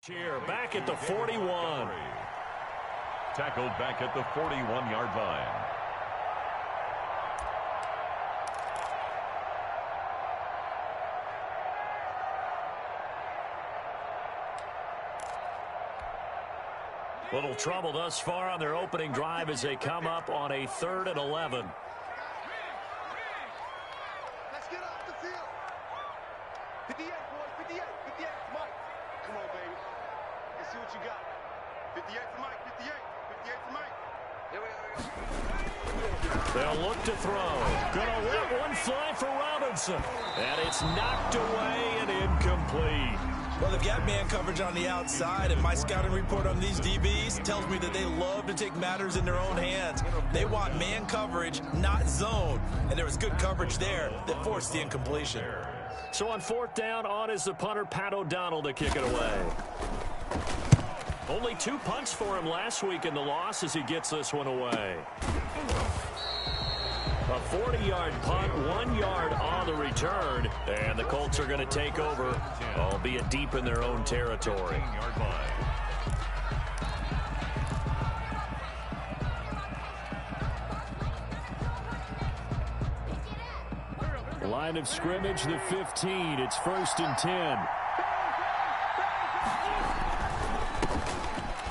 Here, back at the 41. Tackled back at the 41-yard line. Little trouble thus far on their opening drive as they come up on a 3rd and 11. Let's get off the field. 58, boys, 58, 58, Mike. Come on, baby. Let's see what you got. 58 for Mike, 58, 58 for Mike. Here we go. They'll look to throw. Gonna let one fly for Robinson. And it's knocked away and incomplete. Well, they've got man coverage on the outside, and my scouting report on these DBs tells me that they love to take matters in their own hands. They want man coverage, not zone. And there was good coverage there that forced the incompletion. So on 4th down, on is the punter, Pat O'Donnell, to kick it away. Only 2 punts for him last week in the loss as he gets this one away. A 40-yard punt, 1 yard on the return, and the Colts are going to take over, albeit deep in their own territory. Line of scrimmage, the 15. It's 1st and 10.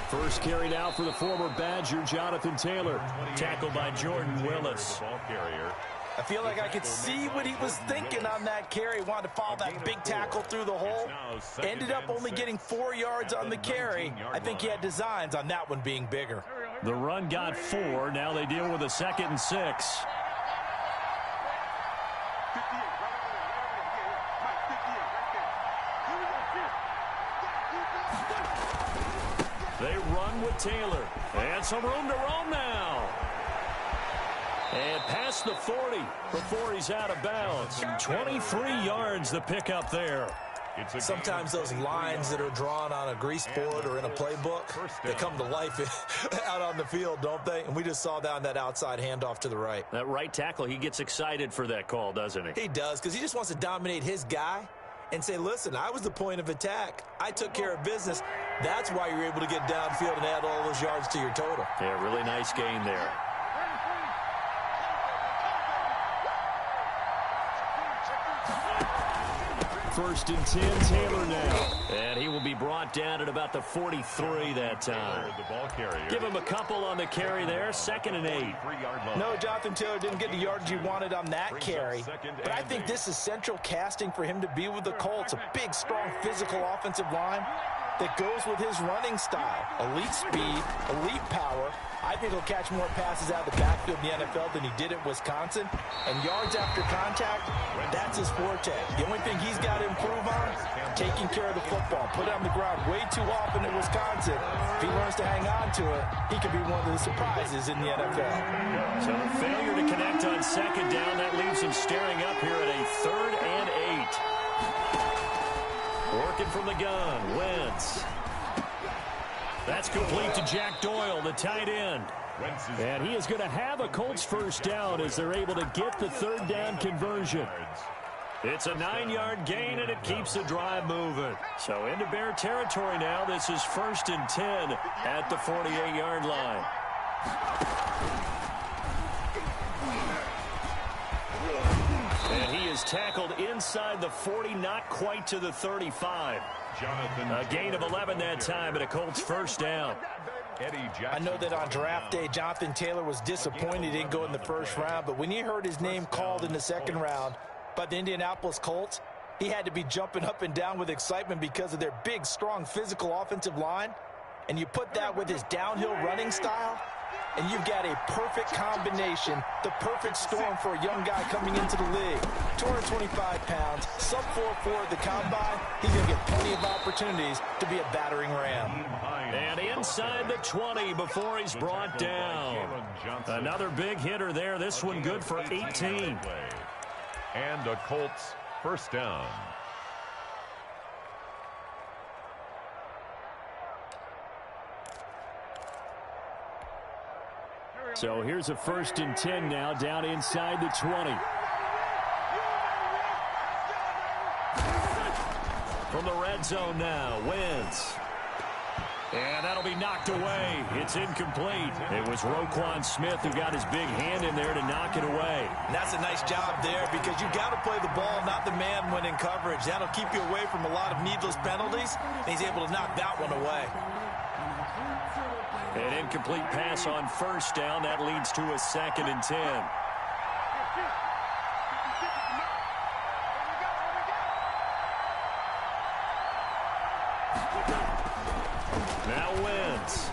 First carry now for the former Badger, Jonathan Taylor. Tackled by Jordan Willis. I feel like I could see what he was thinking on that carry. Wanted to follow that big tackle through the hole. Ended up only getting 4 yards on the carry. I think he had designs on that one being bigger. The run got 4. Now they deal with a 2nd and 6. They run with Taylor. And some room to roam now. And past the 40 before he's out of bounds. 23 yards the pickup there. Sometimes those lines that are drawn on a grease board or in a playbook, they come to life out on the field, don't they? And we just saw that on that outside handoff to the right. That right tackle, he gets excited for that call, doesn't he? He does, because he just wants to dominate his guy and say, listen, I was the point of attack. I took care of business. That's why you're able to get downfield and add all those yards to your total. Yeah, really nice gain there. First and 10, Taylor now. And he will be brought down at about the 43 that time. Give him a couple on the carry there. 2nd and 8. No, Jonathan Taylor didn't get the yardage he wanted on that carry. But I think this is central casting for him to be with the Colts. A big, strong, physical offensive line that goes with his running style. Elite speed, elite power. I think he'll catch more passes out of the backfield in the NFL than he did at Wisconsin. And yards after contact, that's his forte. The only thing he's got to improve on, taking care of the football. Put it on the ground way too often at Wisconsin. If he learns to hang on to it, he could be one of the surprises in the NFL. So a failure to connect on 2nd down. That leaves him staring up here at a 3rd and 8. Working from the gun, Wentz. That's complete to Jack Doyle, the tight end. And he is going to have a Colts first down as they're able to get the 3rd down conversion. It's a 9-yard gain, and it keeps the drive moving. So into Bear territory now. This is 1st and 10 at the 48-yard line. And he is tackled inside the 40, not quite to the 35. A gain of 11 that time, and a Colts first down. I know that on draft day, Jonathan Taylor was disappointed he didn't go in the 1st round, but when he heard his name called in the 2nd round by the Indianapolis Colts, he had to be jumping up and down with excitement because of their big, strong, physical offensive line. And you put that with his downhill running style, and you've got a perfect combination, the perfect storm for a young guy coming into the league. 225 pounds, sub 4'4" at the combine. He's going to get plenty of opportunities to be a battering ram. And inside the 20 before he's brought down. Another big hitter there. This one good for 18. And a Colts first down. So here's a 1st and 10 now, down inside the 20. From the red zone now, Wentz. And that'll be knocked away. It's incomplete. It was Roquan Smith who got his big hand in there to knock it away. And that's a nice job there because you've got to play the ball, not the man when in coverage. That'll keep you away from a lot of needless penalties. And he's able to knock that one away. An incomplete pass on first down. That leads to a 2nd and 10. Now Wentz.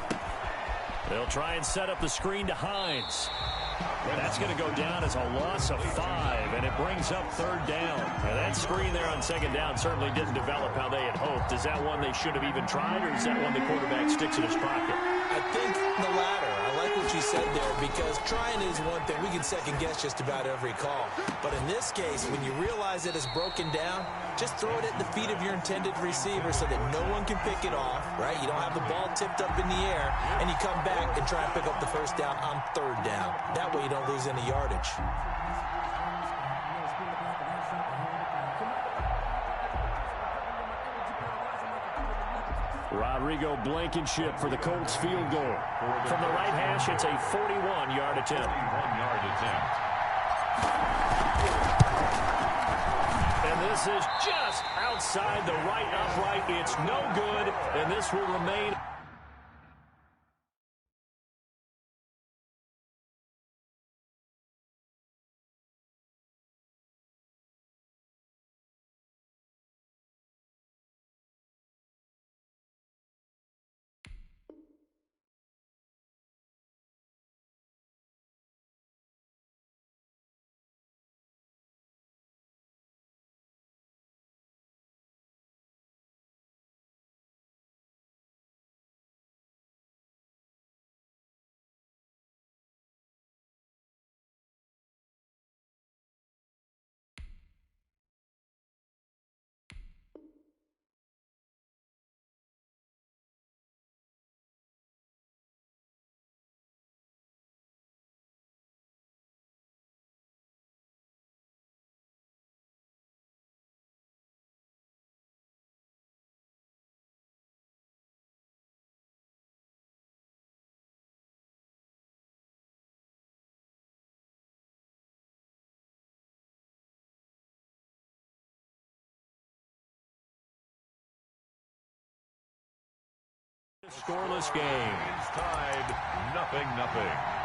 They'll try and set up the screen to Hines. That's going to go down as a loss of 5, and it brings up 3rd down. Now that screen there on 2nd down certainly didn't develop how they had hoped. Is that one they should have even tried, or is that one the quarterback sticks in his pocket? I think the latter. I like what you said there because trying is one thing. We can second-guess just about every call. But in this case, when you realize that it's broken down, just throw it at the feet of your intended receiver so that no one can pick it off, right? You don't have the ball tipped up in the air, and you come back and try and pick up the 1st down on 3rd down. That way you don't lose any yardage. Rodrigo Blankenship for the Colts field goal. From the right hash, it's a 41-yard attempt. And this is just outside the right upright. It's no good, and this will remain. Scoreless game. It's tied 0-0.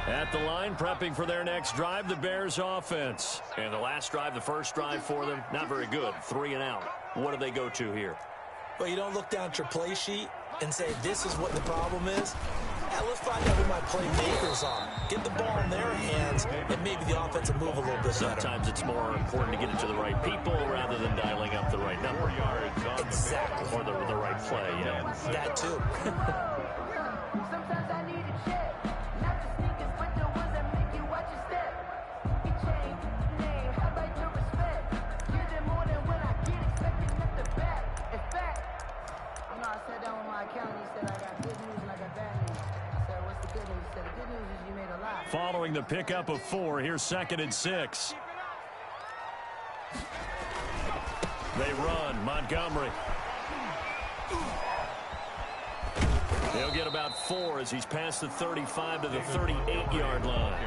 At the line, prepping for their next drive, the Bears offense. And the last drive, the first drive for them, not very good. 3 and out. What do they go to here? Well, you don't look down at your play sheet and say, this is what the problem is. Let's find out who my playmakers are. Get the ball in their hands, and maybe the offense will move a little bit better. Sometimes it's more important to get it to the right people rather than dialing up the right number. Exactly. Or the right play, yeah. That too. Sometimes I need a check. Not the sneakers, but the ones that make you watch your step. You change name, how about your respect? Give them more than when I get expecting at the back. In fact, you know, I sat down with my accountant. He said I got good news and I got bad news. I said, what's the good news? He said, the good news is you made a lot. Following the pickup of 4, here's 2nd and 6. They run. Montgomery. He'll get about 4 as he's past the 35 to the 38-yard line.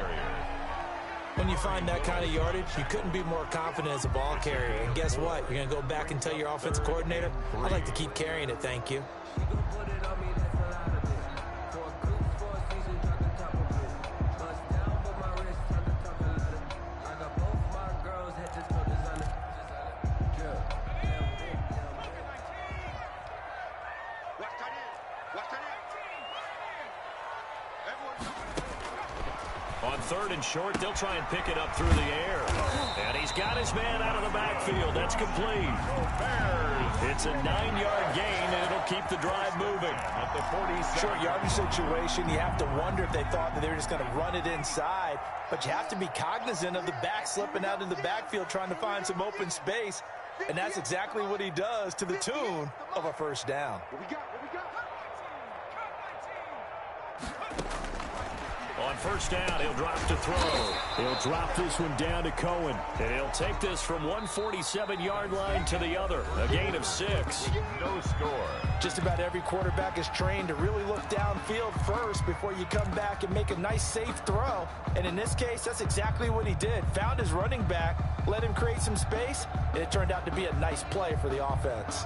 When you find that kind of yardage, you couldn't be more confident as a ball carrier. And guess what? You're going to go back and tell your offensive coordinator, I'd like to keep carrying it, thank you. 3rd and short. They'll try and pick it up through the air. And he's got his man out of the backfield. That's complete. It's a 9-yard gain, and it'll keep the drive moving. At the 47. Short yardage situation, you have to wonder if they thought that they were just going to run it inside. But you have to be cognizant of the back slipping out in the backfield trying to find some open space. And that's exactly what he does to the tune of a first down. What we got? On first down, he'll drop to throw. He'll drop this one down to Cohen. And he'll take this from 147-yard line to the other. A gain of 6. No score. Just about every quarterback is trained to really look downfield first before you come back and make a nice, safe throw. And in this case, that's exactly what he did. Found his running back, let him create some space, and it turned out to be a nice play for the offense.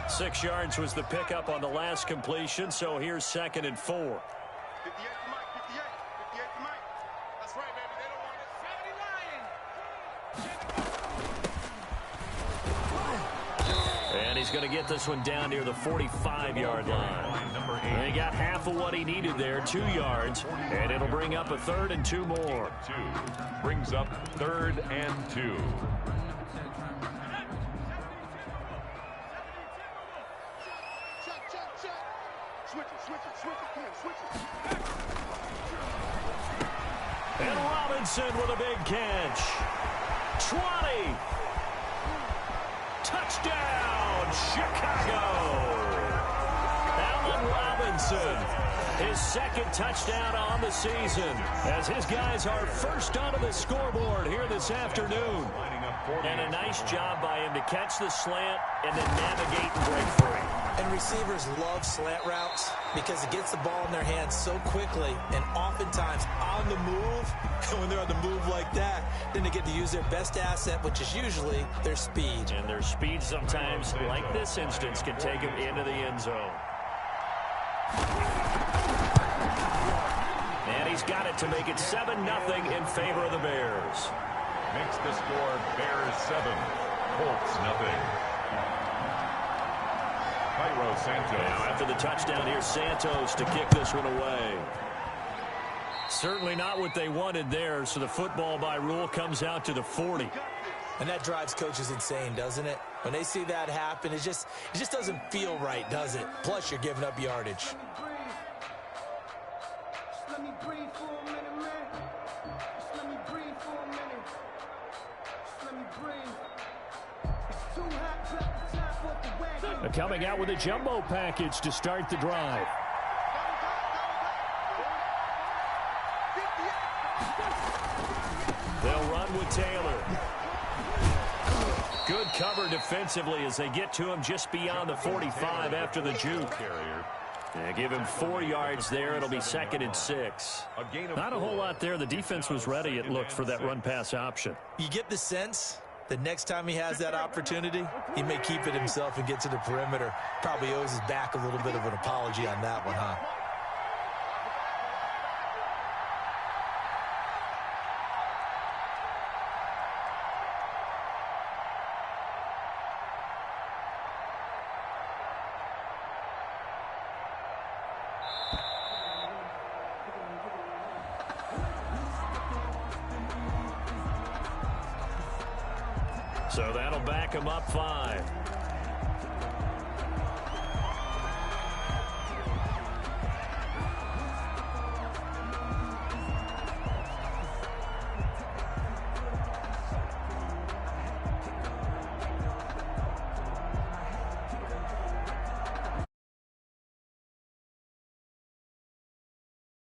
6 yards was the pickup on the last completion, so here's 2nd and 4. 58 to Mike, 58 to Mike. That's right, baby. They don't want it. 70 line. And he's going to get this one down near the 45-yard line. Number 8. And he got half of what he needed there, 2 yards, and it'll bring up a 3rd and 2 more. 2 brings up 3rd and 2. And Robinson with a big catch. 20. Touchdown, Chicago. Allen Robinson, his 2nd touchdown on the season, as his guys are first onto the scoreboard here this afternoon. And a nice job by him to catch the slant and then navigate and break free. And receivers love slant routes because it gets the ball in their hands so quickly and oftentimes on the move. And when they're on the move like that, then they get to use their best asset, which is usually their speed. And their speed sometimes, like this instance, can take them into the end zone. And he's got it to make it 7-0 in favor of the Bears. Makes the score Bears 7, Colts nothing. Santos. Now after the touchdown, here's Santos to kick this one away. Certainly not what they wanted there, so the football by rule comes out to the 40. And that drives coaches insane, doesn't it? When they see that happen, it just doesn't feel right, does it? Plus, you're giving up yardage. Let me breathe for a minute, man. Just let me breathe for a minute. Just let me breathe. It's too hot, drop the top off the wagon. Coming out with a jumbo package to start the drive. They'll run with Taylor. Good cover defensively as they get to him just beyond the 45 after the juke. Yeah, give him 4 yards there. It'll be 2nd and 6. Not a whole lot there. The defense was ready, it looked, for that run-pass option. You get the sense that next time he has that opportunity, he may keep it himself and get to the perimeter. Probably owes his back a little bit of an apology on that one, huh? So that'll back him up 5.